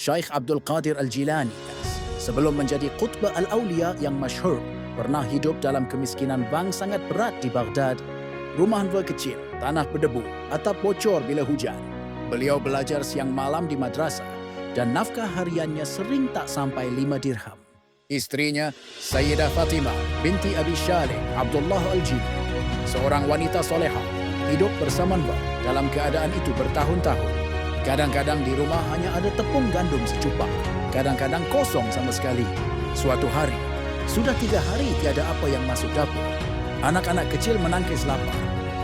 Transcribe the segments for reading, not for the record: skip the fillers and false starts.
Syekh Abdul Qadir Al-Jilani, sebelum menjadi Qutb Al-Awliya yang masyhur, pernah hidup dalam kemiskinan bang sangat berat di Baghdad. Rumah kecil, tanah berdebu, atap bocor bila hujan. Beliau belajar siang malam di madrasah dan nafkah hariannya sering tak sampai 5 dirham. Istrinya, Sayyidah Fatimah binti Abi Shalih Abdullah Al-Jilani, seorang wanita solehah, hidup bersama dalam keadaan itu bertahun-tahun. Kadang-kadang di rumah hanya ada tepung gandum secupak, kadang-kadang kosong sama sekali. Suatu hari, sudah 3 hari tiada apa yang masuk dapur. Anak-anak kecil menangkis lapar.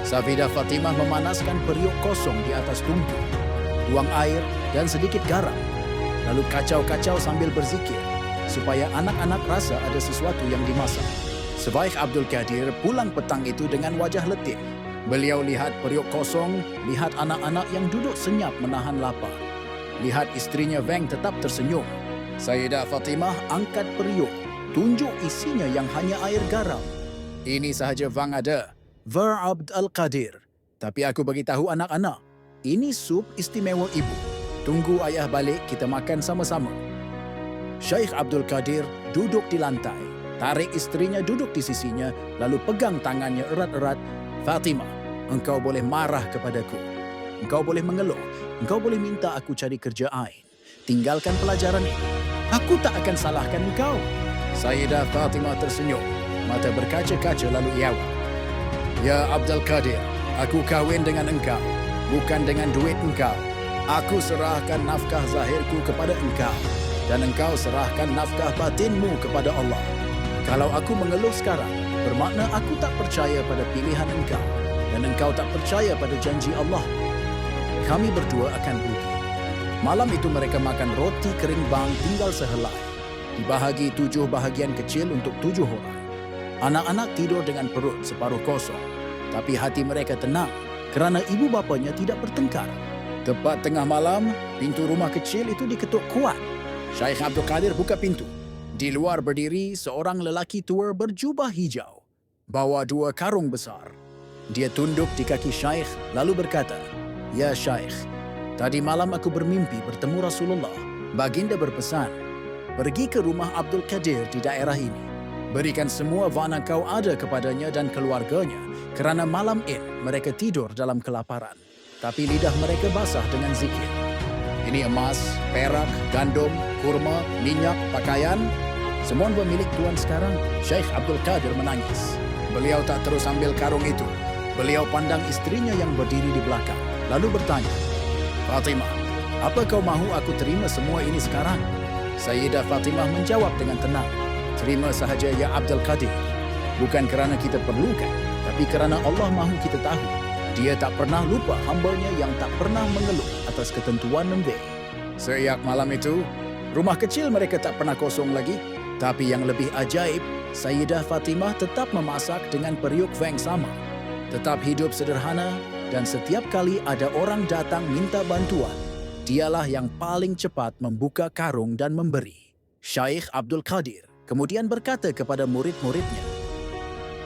Sayyidah Fatimah memanaskan periuk kosong di atas tungku, tuang air dan sedikit garam, lalu kacau-kacau sambil berzikir, supaya anak-anak rasa ada sesuatu yang dimasak. Syekh Abdul Qadir pulang petang itu dengan wajah letih. Beliau lihat periuk kosong, lihat anak-anak yang duduk senyap menahan lapar. Lihat istrinya Weng tetap tersenyum. Sayyidah Fatimah angkat periuk, tunjuk isinya yang hanya air garam. Ini sahaja Wang ada, Ver Abd Al-Qadir. Tapi aku bagi tahu anak-anak, ini sup istimewa ibu. Tunggu ayah balik, kita makan sama-sama. Syekh Abdul Qadir duduk di lantai, tarik istrinya duduk di sisinya, lalu pegang tangannya erat-erat. Fatimah, engkau boleh marah kepadaku. Engkau boleh mengeluh. Engkau boleh minta aku cari kerja lain. Tinggalkan pelajaran ini. Aku tak akan salahkan engkau. Sayyidah Fatimah tersenyum. Mata berkaca-kaca lalu jawab, Ya Abdul Qadir, aku kahwin dengan engkau, bukan dengan duit engkau. Aku serahkan nafkah zahirku kepada engkau, dan engkau serahkan nafkah batinmu kepada Allah. Kalau aku mengeluh sekarang, bermakna aku tak percaya pada pilihan engkau, dan engkau tak percaya pada janji Allah. Kami berdua akan rugi. Malam itu mereka makan roti kering bang tinggal sehelai. Dibahagi 7 bahagian kecil untuk 7 orang. Anak-anak tidur dengan perut separuh kosong, tapi hati mereka tenang kerana ibu bapanya tidak bertengkar. Tepat tengah malam, pintu rumah kecil itu diketuk kuat. Syekh Abdul Qadir buka pintu. Di luar berdiri seorang lelaki tua berjubah hijau, bawa 2 karung besar. Dia tunduk di kaki Syekh lalu berkata, Ya Syekh, tadi malam aku bermimpi bertemu Rasulullah. Baginda berpesan, pergi ke rumah Abdul Qadir di daerah ini. Berikan semua wang kau ada kepadanya dan keluarganya, kerana malam ini mereka tidur dalam kelaparan. Tapi lidah mereka basah dengan zikir. Ini emas, perak, gandum, kurma, minyak, pakaian, semua milik tuan sekarang. Syekh Abdul Qadir menangis. Beliau tak terus ambil karung itu. Beliau pandang istrinya yang berdiri di belakang, lalu bertanya, Fatimah, apa kau mahu aku terima semua ini sekarang? Sayyidah Fatimah menjawab dengan tenang, terima sahaja ya Abdul Qadir. Bukan kerana kita perlukan, tapi kerana Allah mahu kita tahu. Dia tak pernah lupa hambanya yang tak pernah mengeluh atas ketentuan nembe. Sejak malam itu, rumah kecil mereka tak pernah kosong lagi. Tapi yang lebih ajaib, Sayyidah Fatimah tetap memasak dengan periuk Weng sama. Tetap hidup sederhana dan setiap kali ada orang datang minta bantuan, dialah yang paling cepat membuka karung dan memberi. Syekh Abdul Qadir kemudian berkata kepada murid-muridnya,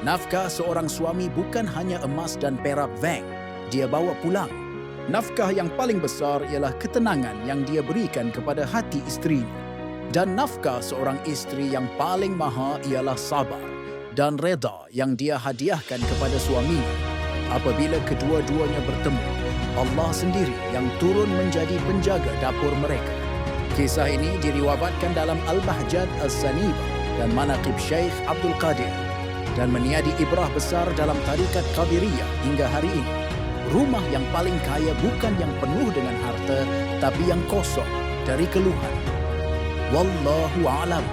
nafkah seorang suami bukan hanya emas dan perak Weng, dia bawa pulang. Nafkah yang paling besar ialah ketenangan yang dia berikan kepada hati istrinya. Dan nafkah seorang istri yang paling maha ialah sabar dan reda yang dia hadiahkan kepada suaminya. Apabila kedua-duanya bertemu, Allah sendiri yang turun menjadi penjaga dapur mereka. Kisah ini diriwayatkan dalam Al-Bahjat As-Sanibah dan Manaqib Syekh Abdul Qadir dan meniadi ibrah besar dalam tarikat Qadiriyah hingga hari ini. Rumah yang paling kaya bukan yang penuh dengan harta, tapi yang kosong dari keluhan. Wallahu a'lam.